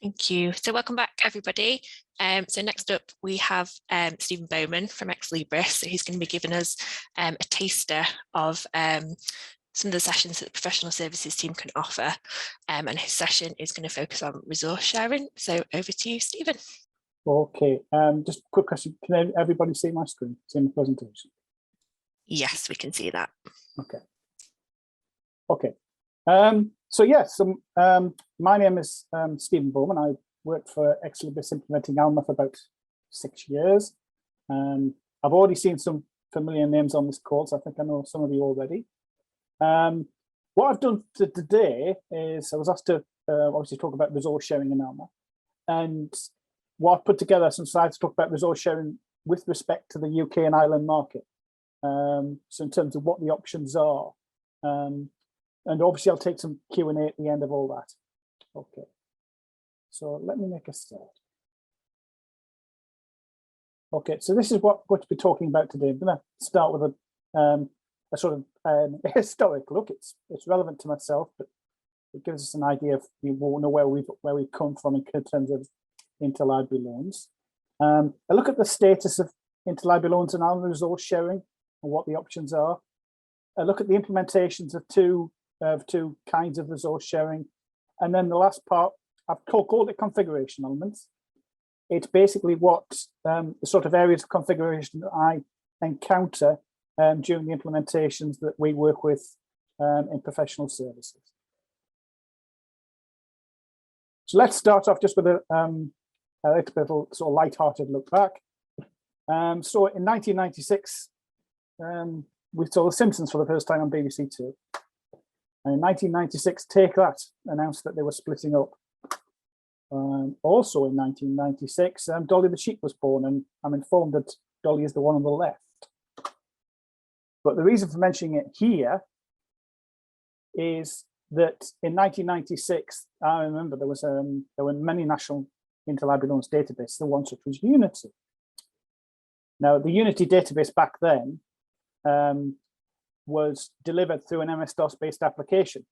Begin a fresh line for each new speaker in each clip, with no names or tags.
Thank you. So welcome back, everybody. So next up, we have Stephen Bowman from Libris. So he's going to be giving us a taster of some of the sessions that the professional services team can offer. And his session is going to focus on resource sharing. So over to you, Stephen.
Okay, just a quick question. Can everybody see my screen, see my presentation?
Yes, we can see that.
Okay. Okay. So yes, my name is Stephen Bowman. I worked for Libris implementing Alma for about 6 years. I've already seen some familiar names on this call, so I think I know some of you already. What I've done today is I was asked to obviously talk about resource sharing in Alma, and what I've put together some slides to talk about resource sharing with respect to the UK and Ireland market. So in terms of what the options are. And obviously I'll take some Q&A at the end of all that. Okay, so let me make a start. Okay, so this is what we're going to be talking about today. I'm going to start with a sort of historic look. It's relevant to myself, but it gives us an idea of where we've come from in terms of interlibrary loans. I look at the status of interlibrary loans and our resource sharing and what the options are. I look at the implementations of two kinds of resource sharing. And then the last part, I've called it configuration elements. It's basically what the sort of areas of configuration that I encounter during the implementations that we work with in professional services. So let's start off just with a little sort of light-hearted look back. So in 1996, we saw The Simpsons for the first time on BBC Two. And in 1996, Take That announced that they were splitting up. Also in 1996, Dolly the sheep was born, and I'm informed that Dolly is the one on the left. But the reason for mentioning it here is that in 1996, I remember there were many national interlibrary loans databases, the one such was Unity. Now, the Unity database back then was delivered through an MS-DOS-based application.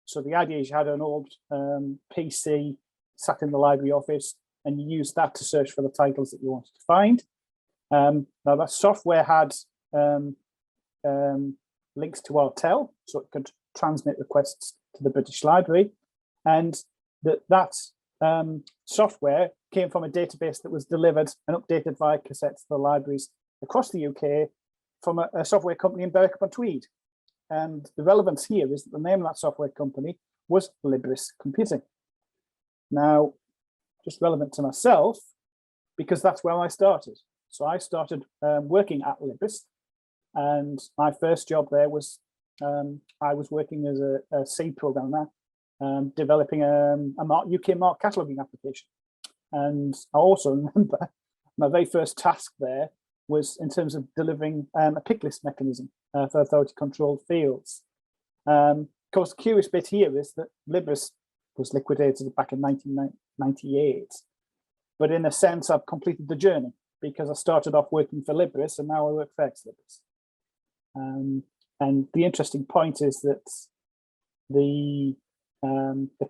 So the idea is you had an old PC sat in the library office, and you used that to search for the titles that you wanted to find. Now that software had links to RTEL, so it could transmit requests to the British Library, and that software came from a database that was delivered and updated via cassettes to the libraries across the UK from a software company in Berwick-upon-Tweed. And the relevance here is that the name of that software company was Libris Computing. Now, just relevant to myself, because that's where I started. So I started working at Libris, and my first job there was, I was working as a C programmer, developing a UK mark cataloguing application. And I also remember my very first task there was in terms of delivering a pick list mechanism for authority-controlled fields. Of course, the curious bit here is that Libris was liquidated back in 1998, but in a sense, I've completed the journey because I started off working for Libris and now I work for ex-Libris. And the interesting point is that the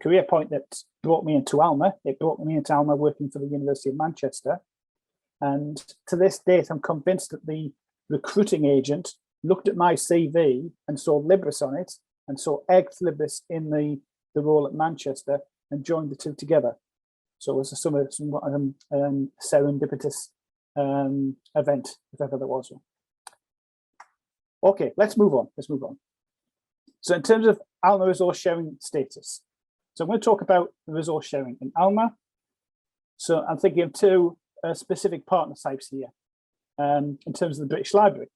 career point that brought me into Alma, working for the University of Manchester. And to this date, I'm convinced that the recruiting agent looked at my CV and saw Libris on it and saw ex-Libris in the role at Manchester and joined the two together. So it was a somewhat serendipitous event, if ever there was one. Okay, let's move on. So in terms of Alma resource sharing status, so I'm going to talk about the resource sharing in Alma. So I'm thinking of two specific partner types here in terms of the British Library.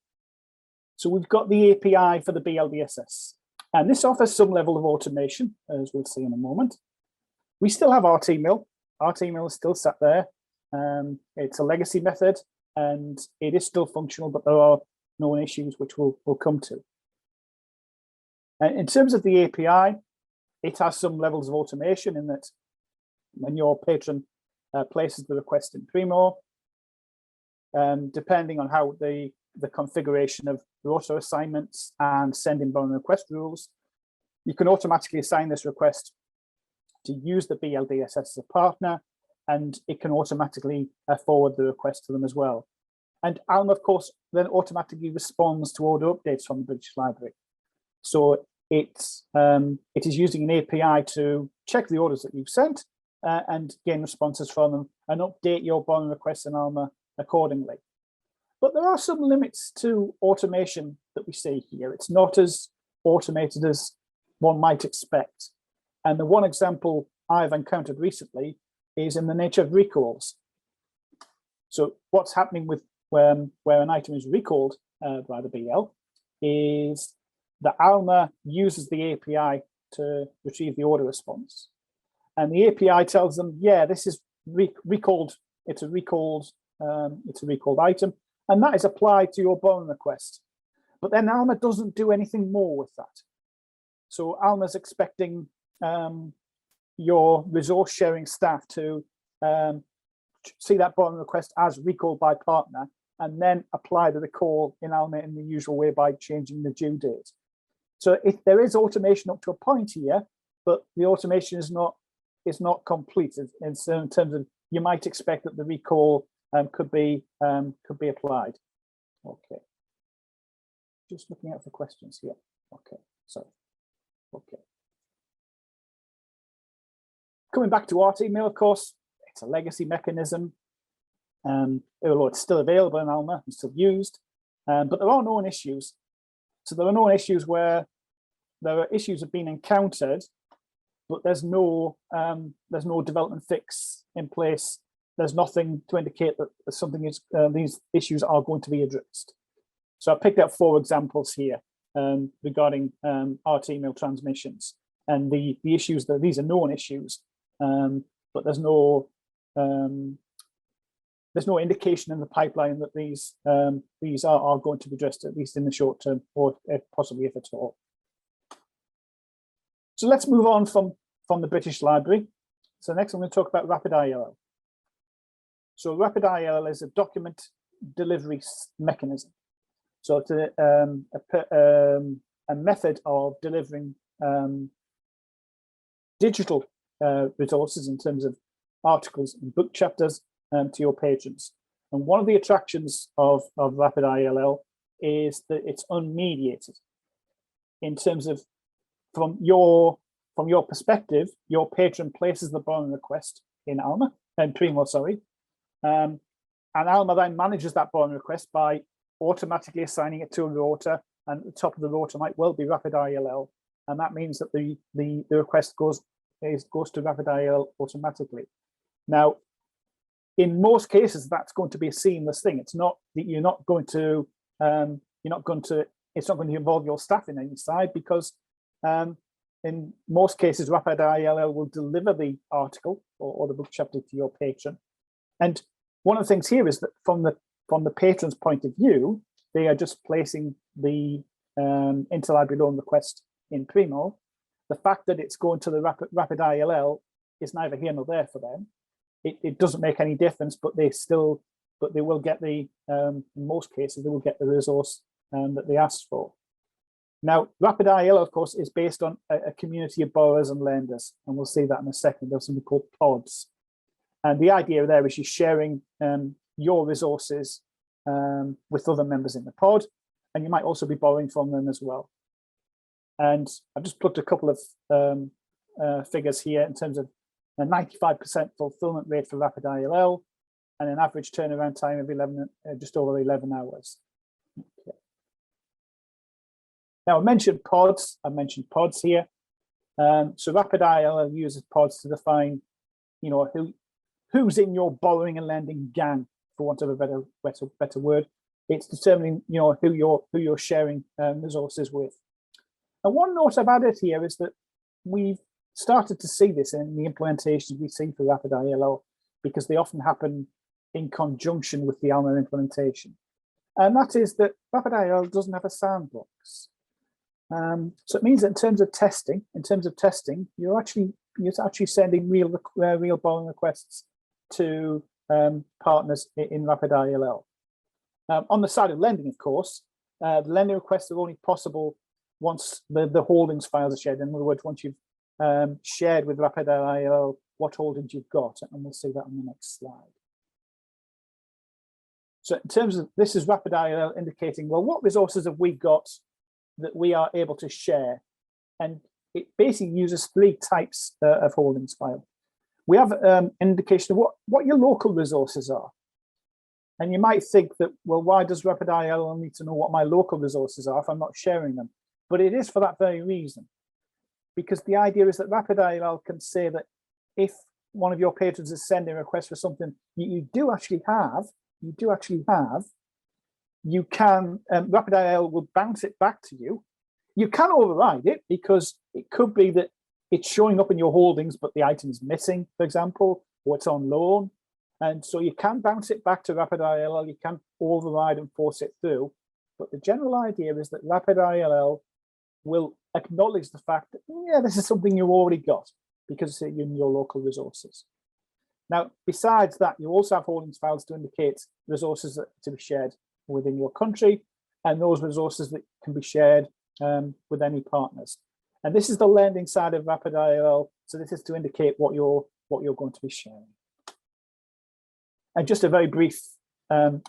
So we've got the API for the BLBSS, and this offers some level of automation, as we'll see in a moment. We still have RTML. RTML is still sat there. It's a legacy method, and it is still functional, but there are known issues which we'll come to. In terms of the API, it has some levels of automation in that when your patron places the request in Primo, depending on how the configuration of the auto assignments and send inbound request rules, you can automatically assign this request to use the BLDSS as a partner, and it can automatically forward the request to them as well. And Alma, of course, then automatically responds to order updates from the British Library. So it is using an API to check the orders that you've sent and gain responses from them and update your borrowing requests in Alma accordingly. But there are some limits to automation that we see here. It's not as automated as one might expect. And the one example I've encountered recently is in the nature of recalls. So what's happening with where an item is recalled by the BL is that Alma uses the API to retrieve the order response. And the API tells them, yeah, this is recalled, it's a recalled item, and that is applied to your borrowing request. But then Alma doesn't do anything more with that. So Alma's expecting your resource sharing staff to see that borrowing request as recalled by partner and then apply the recall in Alma in the usual way by changing the due date. So if there is automation up to a point here, but the automation is not complete in terms of you might expect that the recall could be applied. Okay. Just looking out for questions here. Okay, so okay. Coming back to Art Email, of course, it's a legacy mechanism. Although it's still available in Alma and still used, but there are known issues. So there are known issues where there are issues have been encountered, but there's no development fix in place. There's nothing to indicate that something is these issues are going to be addressed. So I picked up 4 examples here regarding Art Email transmissions, and the issues that these are known issues, but there's no indication in the pipeline that these are going to be addressed, at least in the short term, or possibly if at all. So let's move on from the British Library. So next I'm going to talk about Rapid ILL. So Rapid ILL is a document delivery mechanism. So it's a method of delivering digital resources in terms of articles and book chapters to your patrons. And one of the attractions of Rapid ILL is that it's unmediated in terms of from your perspective, your patron places the borrowing request in Alma and Primo, sorry, and Alma then manages that borrowing request by automatically assigning it to a rota, and at the top of the rota might well be Rapid ILL, and that means that the request goes to Rapid ILL automatically. Now, in most cases, that's going to be a seamless thing. It's not that it's not going to involve your staff in any side, because in most cases, Rapid ILL will deliver the article or the book chapter to your patron. And one of the things here is that from the patron's point of view, they are just placing the interlibrary loan request in Primo. The fact that it's going to the Rapid ILL is neither here nor there for them. It doesn't make any difference, but they will get in most cases, they will get the resource that they asked for. Now, Rapid ILL, of course, is based on a community of borrowers and lenders, and we'll see that in a second. There's something called pods. And the idea there is you're sharing your resources with other members in the pod, and you might also be borrowing from them as well. And I've just plugged a couple of figures here in terms of a 95% fulfillment rate for Rapid ILL and an average turnaround time of just over 11 hours. Okay. Now, I mentioned pods. I've mentioned pods here. So Rapid ILL uses pods to define, who's in your borrowing and lending gang, for want of a better word. It's determining, who you're sharing resources with. And one note I've added here is that we've started to see this in the implementations we see for Rapid ILL, because they often happen in conjunction with the Alma implementation. And that is that Rapid ILL doesn't have a sandbox. So it means that in terms of testing, you're actually sending real borrowing requests to partners in Rapid ILL. On the side of lending, of course, the lending requests are only possible once the holdings files are shared. In other words, once you've shared with RapidIL what holdings you've got, and we'll see that on the next slide. So in terms of, this is RapidIL indicating, well, what resources have we got that we are able to share? And it basically uses 3 types of holdings file. We have indication of what your local resources are. And you might think that, well, why does RapidIL need to know what my local resources are if I'm not sharing them? But it is for that very reason. Because the idea is that RapidIL can say that if one of your patrons is sending a request for something you do actually have, you can, RapidIL will bounce it back to you. You can override it because it could be that it's showing up in your holdings, but the item is missing, for example, or it's on loan. And so you can bounce it back to RapidIL, you can override and force it through. But the general idea is that RapidIL will acknowledge the fact that, yeah, this is something you already got because it's in your local resources. Now, besides that, you also have holdings files to indicate resources that are to be shared within your country and those resources that can be shared with any partners. And this is the lending side of RapidIL. So this is to indicate what you're going to be sharing. And just a very brief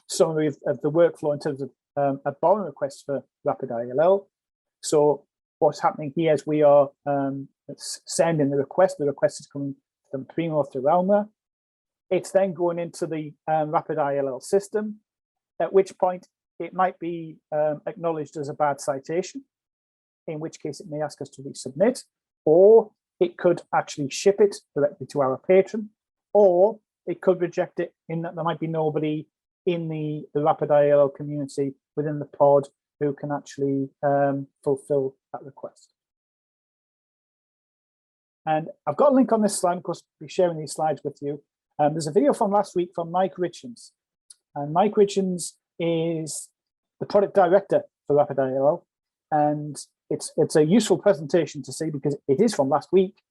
summary of the workflow in terms of a borrowing request for RapidIL. So what's happening here is we are sending the request. The request is coming from Primo through Alma. It's then going into the RapidIL system, at which point it might be acknowledged as a bad citation, in which case it may ask us to resubmit, or it could actually ship it directly to our patron, or it could reject it in that there might be nobody in the RapidIL community within the pod who can actually fulfill that request. And I've got a link on this slide, of course, I'll be sharing these slides with you. There's a video from last week from Mike Richens. And Mike Richens is the product director for RapidIL. And it's a useful presentation to see because it is from last week.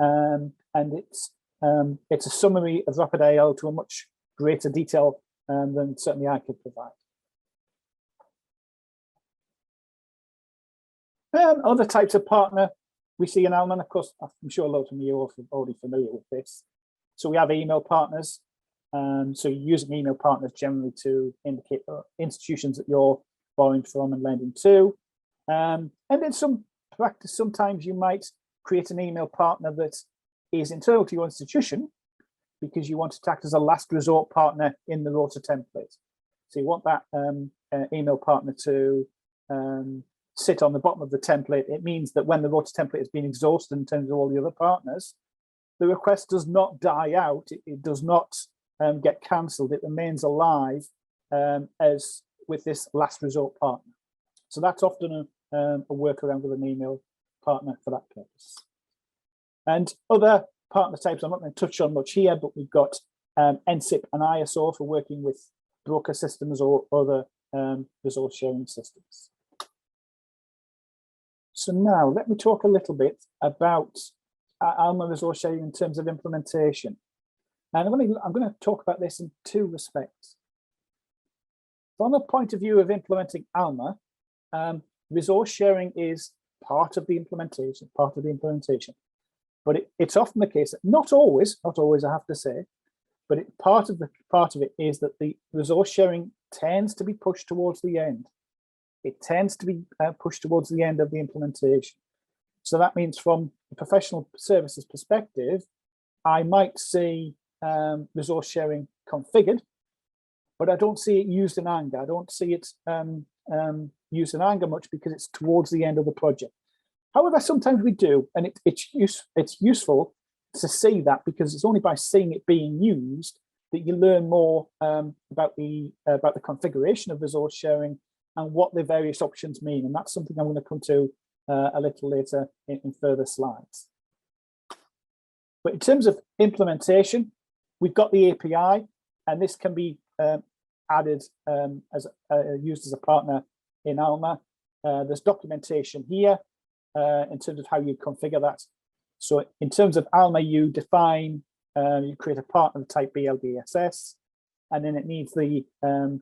And it's a summary of RapidIL to a much greater detail than certainly I could provide. Other types of partner we see in Alma, of course, I'm sure a lot of you are already familiar with this. So we have email partners. So you're using email partners generally to indicate institutions that you're borrowing from and lending to. And in some practice, sometimes you might create an email partner that is internal to your institution because you want to act as a last resort partner in the rota template. So you want that email partner to sit on the bottom of the template. It means that when the rota template has been exhausted in terms of all the other partners, the request does not die out. It does not get cancelled. It remains alive as with this last resort partner. So that's often a workaround with an email partner for that purpose. And other partner types I'm not going to touch on much here, but we've got NSIP and ISO for working with broker systems or other resource sharing systems. So now let me talk a little bit about Alma resource sharing in terms of implementation. And I'm going to talk about this in 2 respects. From the point of view of implementing Alma, resource sharing is part of the implementation, But it's often the case that not always, I have to say, but part of it is that the resource sharing tends to be pushed towards the end. It tends to be pushed towards the end of the implementation. So that means from a professional services perspective, I might see resource sharing configured, but I don't see it used in anger. I don't see it used in anger much because it's towards the end of the project. However, sometimes we do, and it's useful to see that because it's only by seeing it being used that you learn more about the configuration of resource sharing and what the various options mean. And that's something I'm going to come to a little later in further slides. But in terms of implementation, we've got the API, and this can be added used as a partner in Alma. There's documentation here in terms of how you configure that. So in terms of Alma, you define, you create a partner type BLDSS, and then it needs the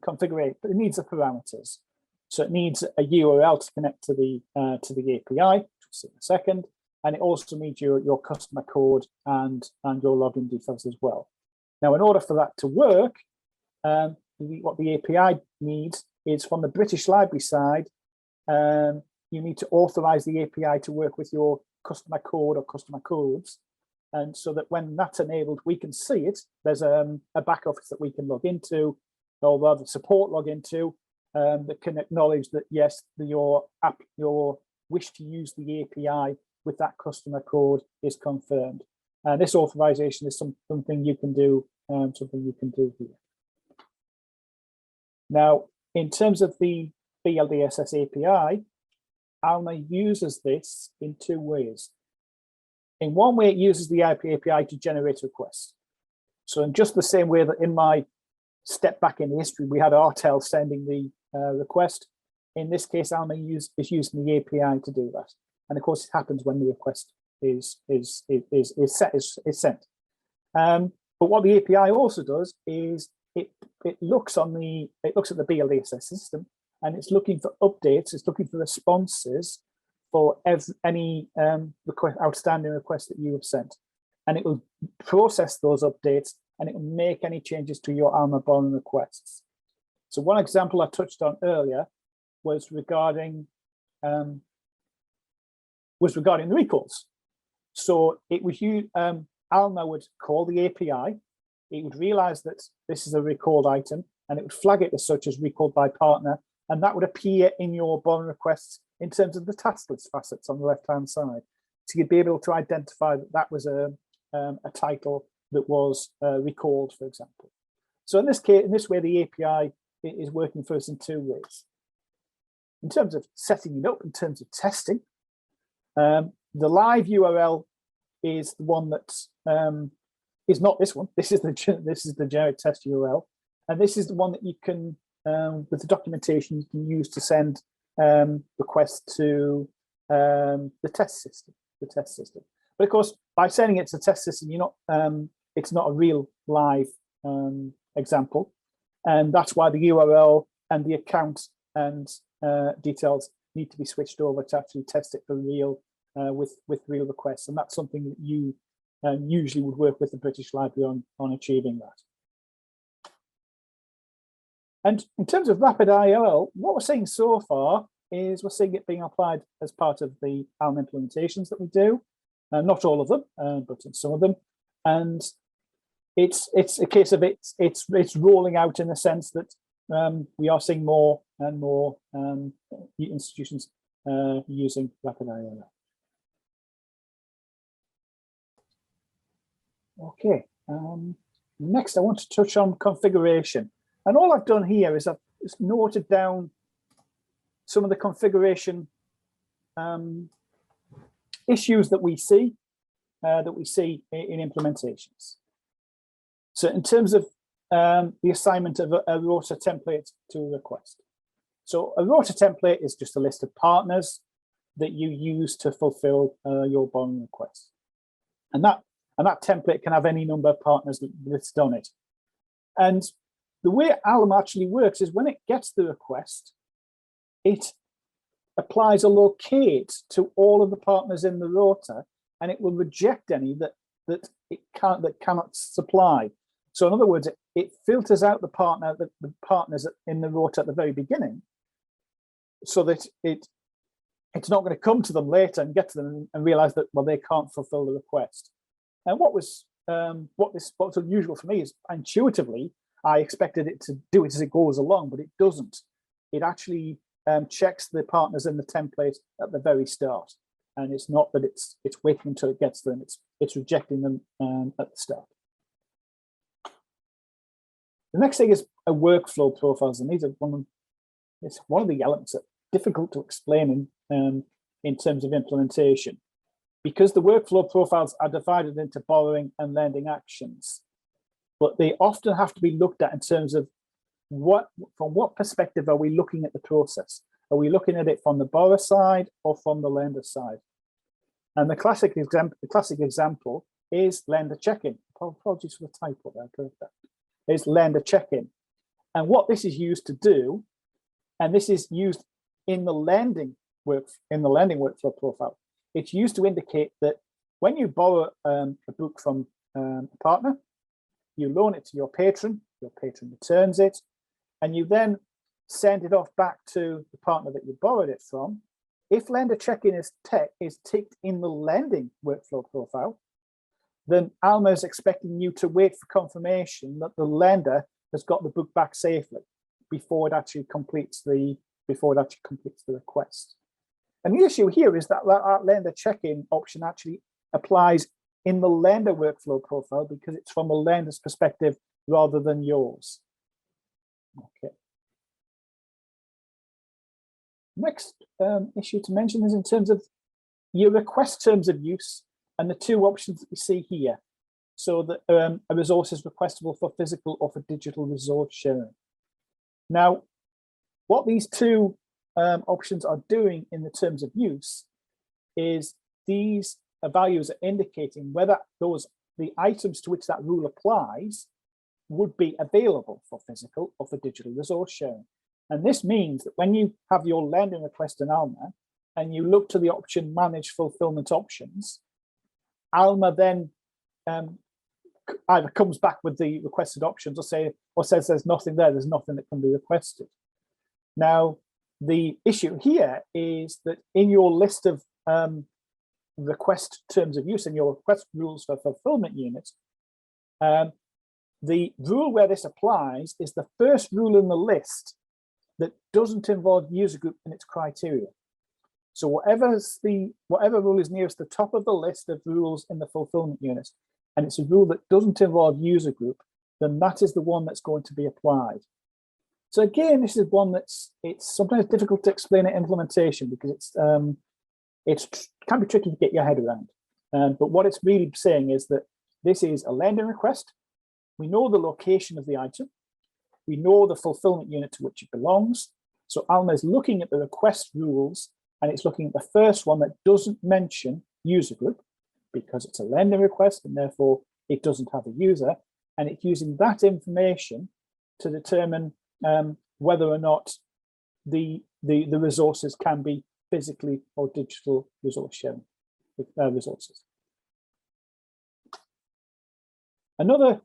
configuration, but it needs the parameters. So it needs a URL to connect to the API, which we'll see in a second. and it also needs your customer code and your login details as well. Now, in order for that to work, what the API needs is from the British Library side, you need to authorize the API to work with your customer code or customer codes. And so that when that's enabled, we can see it. There's a back office that we can log into, or rather support log into, that can acknowledge that, yes, your wish to use the API with that customer code is confirmed. And this authorization is something you can do, here. Now, in terms of the BLDSS API, Alma uses this in two ways. In one way, it uses the API to generate requests. So in just the same way that in my step back in history, we had RTEL sending the request, in this case, Alma is using the API to do that. And of course, it happens when the request is sent. But what the API also does is it looks at the BLDSS system, and it's looking for updates. It's looking for responses for any outstanding requests that you have sent, and it will process those updates, and it will make any changes to your Alma borrowing requests. So one example I touched on earlier was regarding the recalls. So it was Alma would call the API, it would realize that this is a recalled item, and it would flag it as such as recalled by partner, and that would appear in your borrowing requests in terms of the task list facets on the left-hand side. So you'd be able to identify that that was a title that was recalled, for example. So in this case, in this way, the API is working for us in two ways. In terms of setting it up, in terms of testing, the live URL is the one that is not this one. This is the generic test URL, and this is the one that you can, with the documentation, you can use to send requests to the test system. But of course, by sending it to the test system, you're not. It's not a real live example, and that's why the URL and the account and details need to be switched over to actually test it for real with real requests, and that's something that you usually would work with the British Library on achieving that. And in terms of rapid IOL, what we're seeing so far is we're seeing it being applied as part of the Alma implementations that we do. Not all of them, but in some of them. And it's a case of it's rolling out in the sense that we are seeing more and more institutions using rapid IOL. Okay, next I want to touch on configuration. And all I've done here is I've just noted down some of the configuration issues that we see in implementations. So in terms of the assignment of a rota template to a request. So a rota template is just a list of partners that you use to fulfill your borrowing request. And that template can have any number of partners listed on it. And the way Alma actually works is when it gets the request, it applies a locate to all of the partners in the rota, and it will reject any that cannot supply. So in other words, it filters out the partners in the rota at the very beginning, so that it's not going to come to them later and get to them and realize that, well, they can't fulfill the request. And what's unusual for me is intuitively I expected it to do it as it goes along, but it doesn't. It actually checks the partners in the template at the very start, and it's not that it's waiting until it gets to them. It's rejecting them at the start. The next thing is a workflow profiles, and these are one of the elements that are difficult to explain in terms of implementation, because the workflow profiles are divided into borrowing and lending actions, but they often have to be looked at in terms of from what perspective are we looking at the process? Are we looking at it from the borrower side or from the lender side? And the classic example is lender check-in. Apologies for the typo there. Is lender check-in, and what this is used to do, and this is used in the lending workflow profile, it's used to indicate that when you borrow a book from a partner, you loan it to your patron returns it, and you then send it off back to the partner that you borrowed it from. If lender check-in is ticked in the lending workflow profile, then Alma is expecting you to wait for confirmation that the lender has got the book back safely before it actually completes the request. And the issue here is that that lender check-in option actually applies in the lender workflow profile because it's from a lender's perspective rather than yours. Okay. Next issue to mention is in terms of your request terms of use and the two options that we see here. So that a resource is requestable for physical or for digital resource sharing. Now, what these two options are doing in the terms of use is these values are indicating whether the items to which that rule applies would be available for physical or for digital resource sharing. And this means that when you have your lending request in Alma and you look to the option manage fulfillment options, Alma then either comes back with the requested options or says there's nothing there, there's nothing that can be requested. Now, the issue here is that in your list of request terms of use and your request rules for fulfillment units, the rule where this applies is the first rule in the list that doesn't involve user group in its criteria. So whatever rule is nearest the top of the list of rules in the fulfillment unit, and it's a rule that doesn't involve user group, then that is the one that's going to be applied. So again, this is one it's sometimes difficult to explain in implementation because it can be tricky to get your head around. But what it's really saying is that this is a lending request. We know the location of the item. We know the fulfillment unit to which it belongs. So Alma is looking at the request rules, and it's looking at the first one that doesn't mention user group because it's a lending request and therefore it doesn't have a user. And it's using that information to determine whether or not the resources can be physically or digital resource sharing resources. Another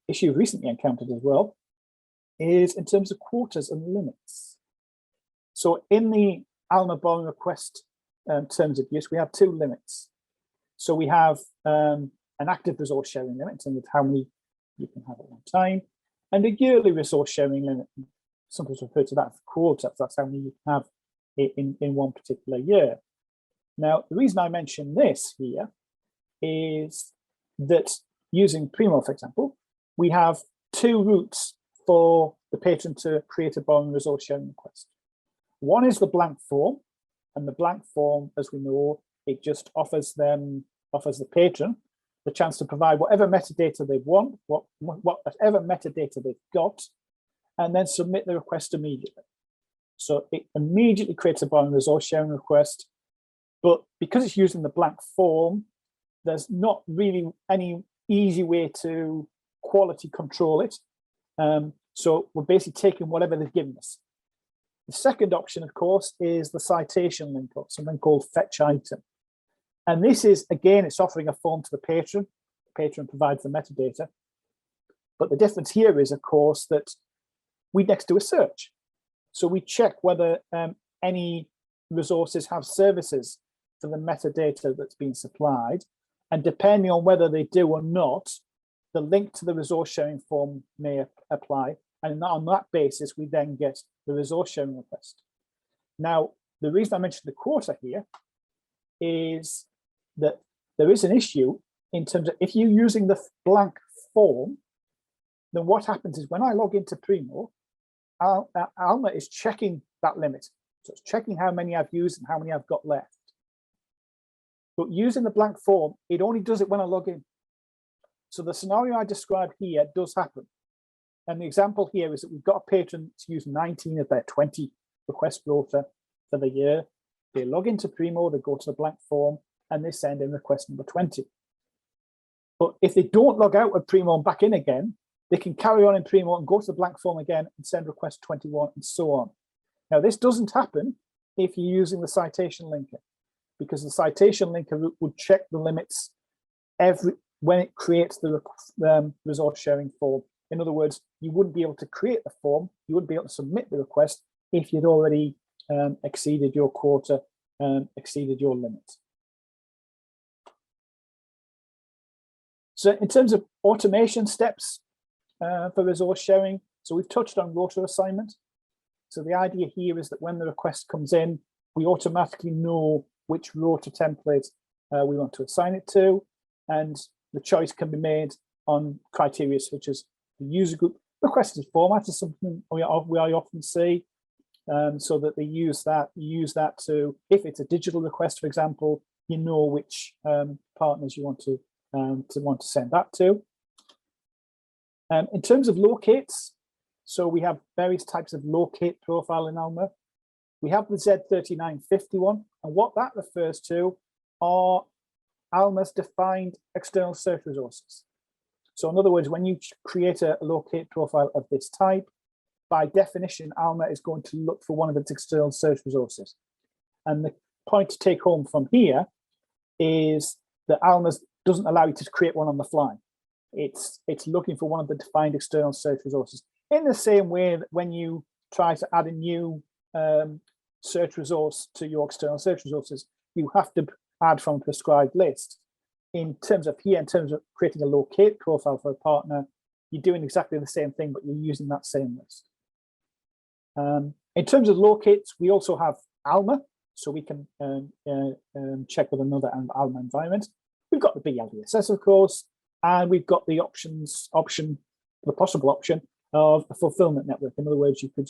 issue recently encountered as well is in terms of quotas and limits. So in the Alma borrowing request terms of use, we have two limits. So we have an active resource sharing limit in terms of how many you can have at one time, and a yearly resource sharing limit. Sometimes referred to that as quota. That's how many you can have in one particular year. Now, the reason I mention this here is that using Primo, for example, we have two routes for the patron to create a borrowing resource sharing request. One is the blank form, and the blank form, as we know, it just offers the patron the chance to provide whatever metadata they want, whatever metadata they've got, and then submit the request immediately. So it immediately creates a borrowing resource sharing request, but because it's using the blank form, there's not really any easy way to quality control it. So we're basically taking whatever they've given us. The second option, of course, is the citation link, or something called fetch item. And this is, again, it's offering a form to the patron. The patron provides the metadata. But the difference here is, of course, that we next do a search. So we check whether any resources have services for the metadata that's been supplied. And depending on whether they do or not, the link to the resource sharing form may apply. And on that basis, we then get the resource sharing request. Now, the reason I mentioned the quota here is that there is an issue in terms of if you're using the blank form, then what happens is when I log into Primo, Alma is checking that limit. So it's checking how many I've used and how many I've got left. But using the blank form, it only does it when I log in. So the scenario I described here does happen. And the example here is that we've got a patron to use 19 of their 20 request rota for the year. They log into Primo, they go to the blank form, and they send in request number 20. But if they don't log out of Primo and back in again, they can carry on in Primo and go to the blank form again and send request 21 and so on. Now, this doesn't happen if you're using the citation linker. because the citation linker would check the limits when it creates the resource sharing form. In other words, you wouldn't be able to create the form, you wouldn't be able to submit the request if you'd already exceeded your quota, exceeded your limit. So in terms of automation steps for resource sharing, so we've touched on rota assignment. So the idea here is that when the request comes in, we automatically know which rota template we want to assign it to, and the choice can be made on criteria such as the user group requested format is something we often see, so that they use that to, if it's a digital request, for example, you know which partners you want to send that to. In terms of locates, so we have various types of locate profile in ALMA. We have the Z3951, and what that refers to are ALMA's defined external search resources. So in other words, when you create a locate profile of this type, by definition, ALMA is going to look for one of its external search resources. And the point to take home from here is that ALMA doesn't allow you to create one on the fly. It's looking for one of the defined external search resources. In the same way that when you try to add a new search resource to your external search resources, you have to add from a prescribed list. In terms of creating a locate profile for a partner, you're doing exactly the same thing, but you're using that same list. In terms of locates, we also have ALMA, so we can check with another ALMA environment. We've got the BLDSS, of course, and we've got the the possible option of a fulfillment network. In other words, you could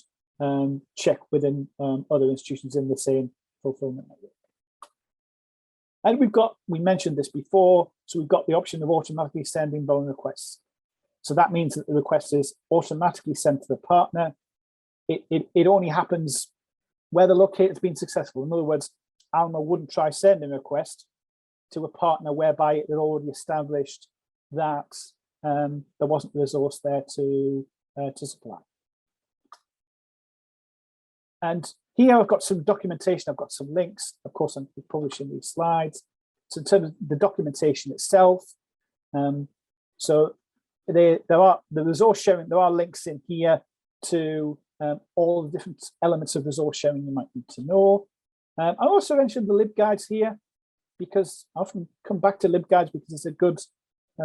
check within other institutions in the same fulfillment network. And we mentioned this before, so we've got the option of automatically sending borrowing requests. So that means that the request is automatically sent to the partner. It only happens where the locate has been successful. In other words, ALMA wouldn't try sending a request to a partner whereby it had already established that there wasn't a resource there to supply. And here I've got some documentation, I've got some links, of course I'm publishing these slides. So in terms of the documentation itself, so there are the resource sharing, there are links in here to all the different elements of resource sharing you might need to know. I also mentioned the LibGuides here, because I often come back to LibGuides because it's a good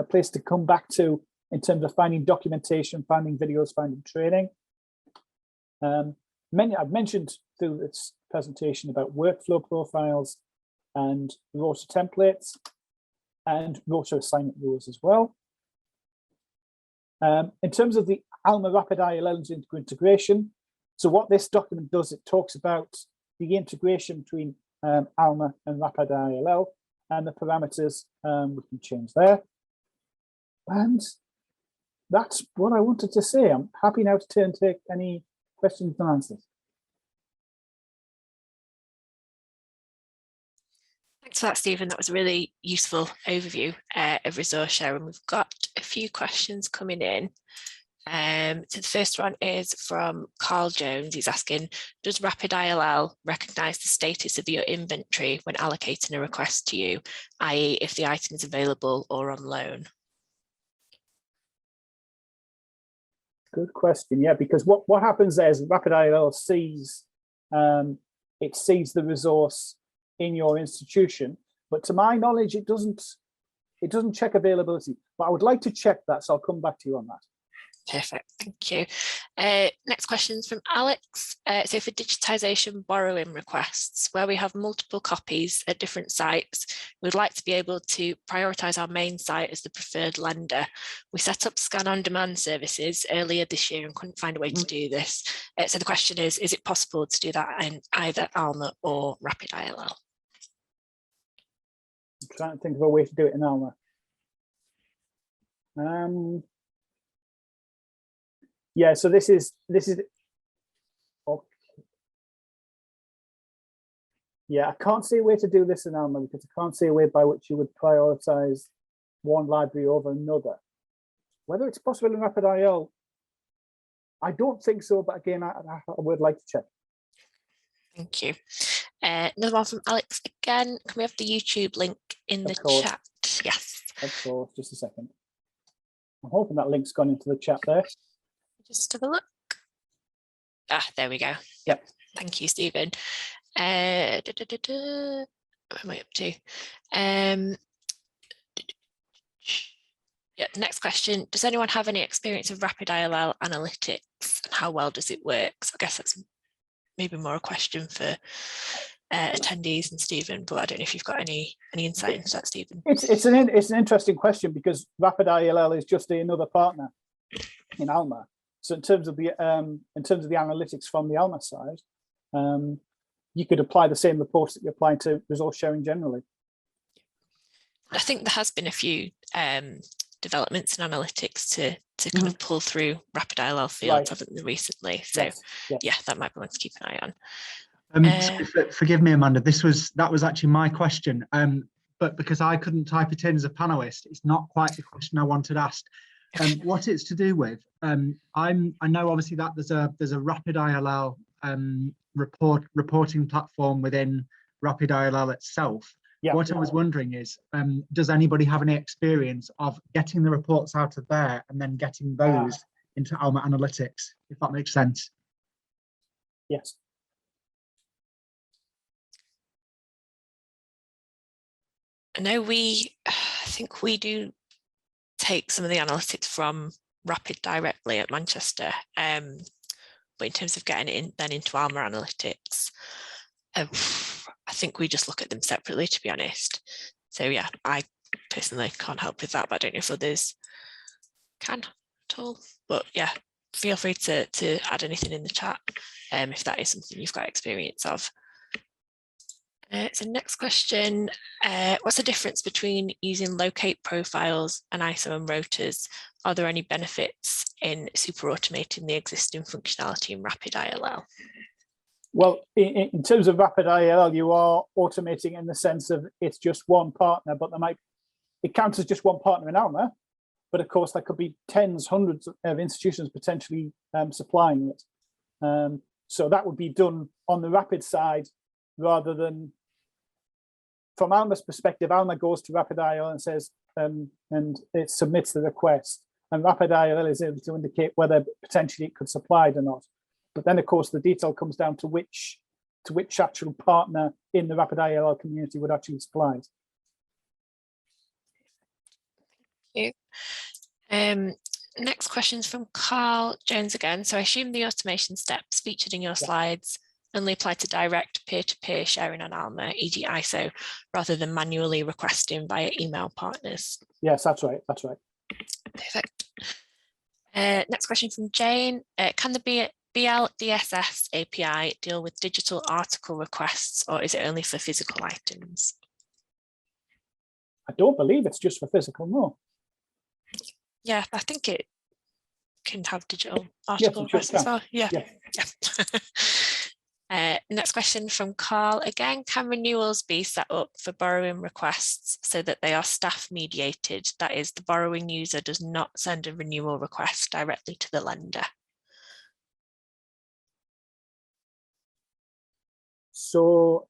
place to come back to in terms of finding documentation, finding videos, finding training. I've mentioned through this presentation about workflow profiles and rota templates and rota assignment rules as well. In terms of the ALMA Rapid ILL integration, so what this document does, it talks about the integration between ALMA and Rapid ILL and the parameters we can change there. And that's what I wanted to say. I'm happy now to take any questions and answers.
Thanks for that, Stephen. That was a really useful overview of resource sharing. We've got a few questions coming in. So the first one is from Carl Jones. He's asking, does Rapid ILL recognise the status of your inventory when allocating a request to you, i.e. if the item is available or on loan?
Good question. Yeah, because what happens there is Rapid ILL sees the resource in your institution, but to my knowledge, it doesn't check availability. But I would like to check that, so I'll come back to you on that.
Perfect, thank you. Next question is from Alex. So for digitisation borrowing requests, where we have multiple copies at different sites, we'd like to be able to prioritise our main site as the preferred lender. We set up scan on demand services earlier this year and couldn't find a way to do this. So the question is it possible to do that in either ALMA or Rapid ILL?
I'm trying to think of a way to do it in ALMA. Yeah, so this is okay. Yeah, I can't see a way to do this in ALMA because I can't see a way by which you would prioritize one library over another. Whether it's possible in Rapid IL, I don't think so, but again, I would like to check.
Thank you. Another one from Alex again. Can we have the YouTube link in the chat? Yes.
Of course, just a second. I'm hoping that link's gone into the chat there.
Just have a look. Ah, there we go. Yep. Thank you, Stephen. What am I up to? Yeah, the next question. Does anyone have any experience of rapid ILL analytics and how well does it work? So I guess that's maybe more a question for attendees and Stephen, but I don't know if you've got any insight into that, Stephen.
It's an interesting question because rapid ILL is just another partner in ALMA. So in terms of the analytics from the ALMA side, you could apply the same reports that you apply to resource sharing generally.
I think there has been a few developments in analytics to kind of pull through rapid ILL fields, haven't there, recently? So yes. Yeah, that might be one to keep an eye on.
Forgive me, Amanda. That was actually my question, but because I couldn't type it in as a panelist, it's not quite the question I wanted asked. What it's to do with, I know obviously that there's a rapid ILL reporting platform within rapid ILL itself. Yeah. What I was wondering is, does anybody have any experience of getting the reports out of there and then getting those into ALMA Analytics, if that makes sense?
Yes.
No, I think we do take some of the analytics from Rapid directly at Manchester, but in terms of getting it then into ALMA Analytics, I think we just look at them separately, to be honest. So yeah, I personally can't help with that, but I don't know if others can at all. But yeah, feel free to add anything in the chat if that is something you've got experience of. So next question, what's the difference between using locate profiles and ISO and rotas? Are there any benefits in super automating the existing functionality in Rapid ILL?
Well, in terms of Rapid ILL, you are automating in the sense of it's just one partner, but it counts as just one partner in ALMA, but of course there could be tens, hundreds of institutions potentially supplying it. So that would be done on the Rapid side rather than, from ALMA's perspective, ALMA goes to Rapid ILL and says, and it submits the request, and Rapid ILL is able to indicate whether potentially it could supply it or not. But then, of course, the detail comes down to which actual partner in the Rapid ILL community would actually supply it.
Thank you. Next question is from Carl Jones again. So I assume the automation steps featured in your slides only apply to direct peer-to-peer sharing on ALMA, e.g. ISO, rather than manually requesting via email partners.
Yes, that's right. That's right.
Perfect. Next question from Jane. Can the BLDSS API deal with digital article requests, or is it only for physical items?
I don't believe it's just for physical, no.
Yeah, I think it can have digital article requests as well. Yeah. Next question from Carl again. Can renewals be set up for borrowing requests so that they are staff mediated? That is, the borrowing user does not send a renewal request directly to the lender.
So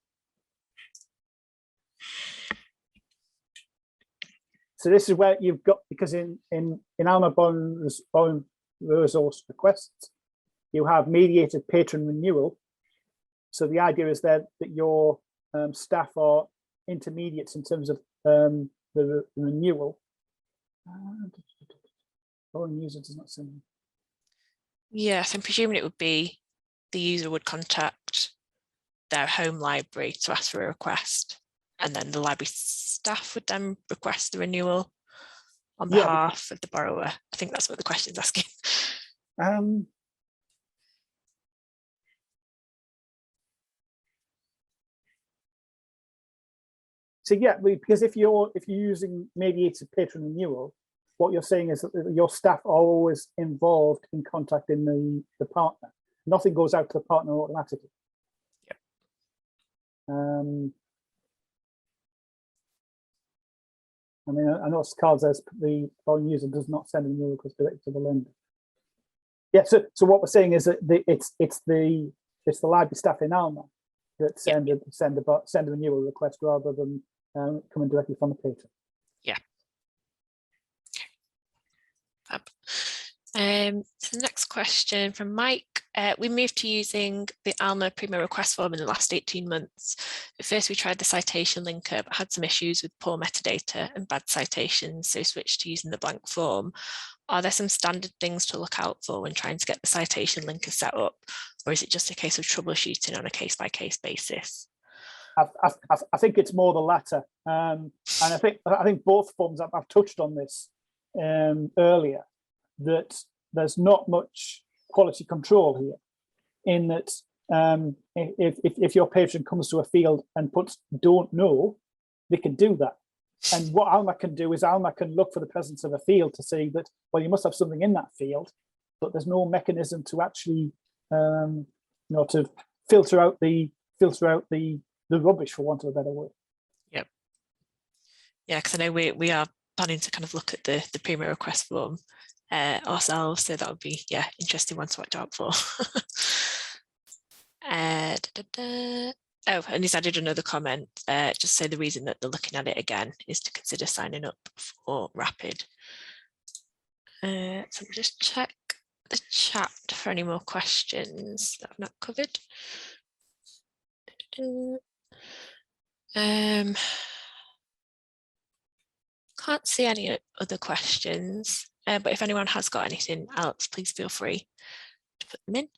this is where you've got, because in ALMA borrowing resource requests, you have mediated patron renewal. So the idea is that your staff are intermediates in terms of the renewal. Borrowing user does not send.
Yes, I'm presuming it would be the user would contact their home library to ask for a request, and then the library staff would then request the renewal on behalf of the borrower. I think that's what the question is asking.
So yeah, because if you're using mediated patron renewal, what you're saying is that your staff are always involved in contacting the partner. Nothing goes out to the partner automatically. I mean, I know Carl says the borrowing user does not send a renewal request directly to the lender. Yeah, so what we're saying is that it's the library staff in ALMA that send a renewal request rather than coming directly from the patron.
Yeah. Fab. So the next question from Mike. We moved to using the ALMA Primo request form in the last 18 months. At first we tried the citation linker, but had some issues with poor metadata and bad citations, so switched to using the blank form. Are there some standard things to look out for when trying to get the citation linker set up, or is it just a case of troubleshooting on a case-by-case basis?
I think it's more the latter, and I think both forms. I've touched on this earlier, that there's not much quality control here, in that if your patron comes to a field and puts "don't know," they can do that. And what ALMA can do is ALMA can look for the presence of a field to see that, well, you must have something in that field, but there's no mechanism to actually, to filter out the rubbish, for want of a better word.
Yep. Yeah, because I know we are planning to kind of look at the Primo request form ourselves, so that would be interesting one to watch out for. Oh, and he's added another comment, just say the reason that they're looking at it again is to consider signing up for Rapid. So we'll just check the chat for any more questions that I've not covered. Can't see any other questions, but if anyone has got anything else, please feel free to put them in.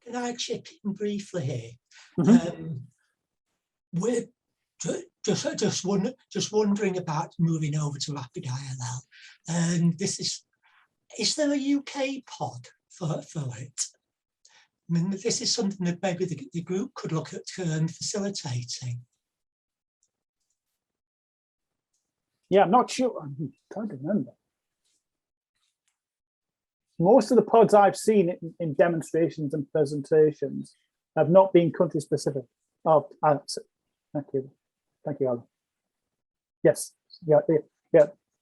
Can I chip in briefly here?
Mm-hmm.
We're just wondering about moving over to Rapid ILL, and is there a UK pod for it? I mean, this is something that maybe the group could look at facilitating.
Yeah, I'm not sure. I'm trying to remember. Most of the pods I've seen in demonstrations and presentations have not been country specific. Oh, thank you, Alan. Yes, yeah.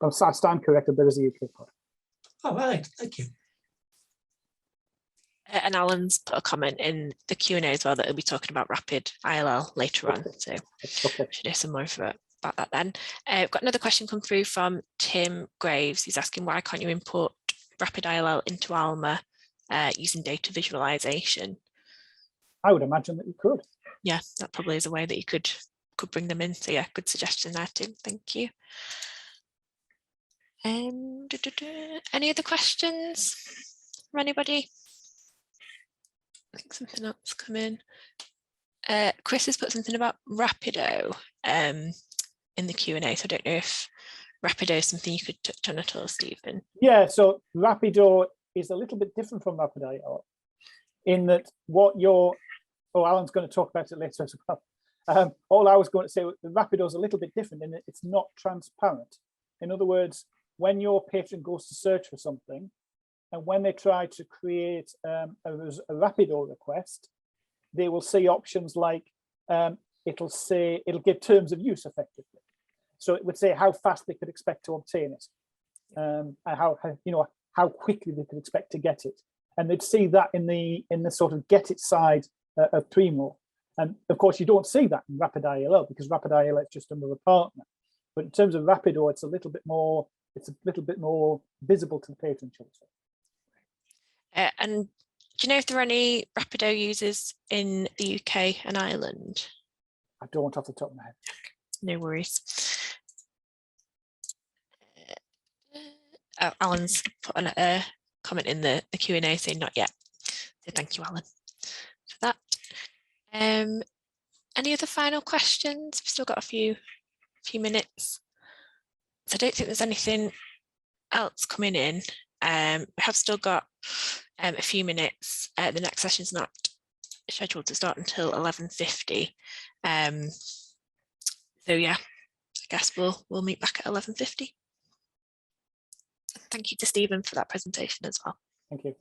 I stand corrected. There is a UK pod.
All right, thank you.
And Alan's put a comment in the Q&A as well that he'll be talking about Rapid ILL later on. So should know some more about that then. I've got another question come through from Tim Graves. He's asking, why can't you import Rapid ILL into ALMA using data visualization?
I would imagine that you could.
Yeah, that probably is a way that you could bring them in. So yeah, good suggestion there, Tim. Thank you. Any other questions from anybody? I think something else come in. Chris has put something about Rapido in the Q&A, so I don't know if Rapido is something you could touch on at all, Stephen.
Yeah, so Rapido is a little bit different from Rapid ILL in that Alan's going to talk about it later as well. All I was going to say, Rapido is a little bit different in that it's not transparent. In other words, when your patron goes to search for something, and when they try to create a Rapido request, they will see options like it'll give terms of use effectively. So it would say how fast they could expect to obtain it, and how quickly they could expect to get it, and they'd see that in the sort of get it side of Primo. And of course, you don't see that in Rapid ILL because Rapid ILL is just another partner. But in terms of Rapido, it's a little bit more visible to the patron, shall we say.
And do you know if there are any Rapido users in the UK and Ireland?
I don't off the top of my head.
No worries. Alan's put on a comment in the Q&A saying not yet. So thank you, Alan, for that. Any other final questions? We've still got a few minutes. So I don't think there's anything else coming in. We have still got a few minutes. The next session is not scheduled to start until 11:50. So yeah, I guess we'll meet back at 11:50. Thank you to Stephen for that presentation as well.
Thank you.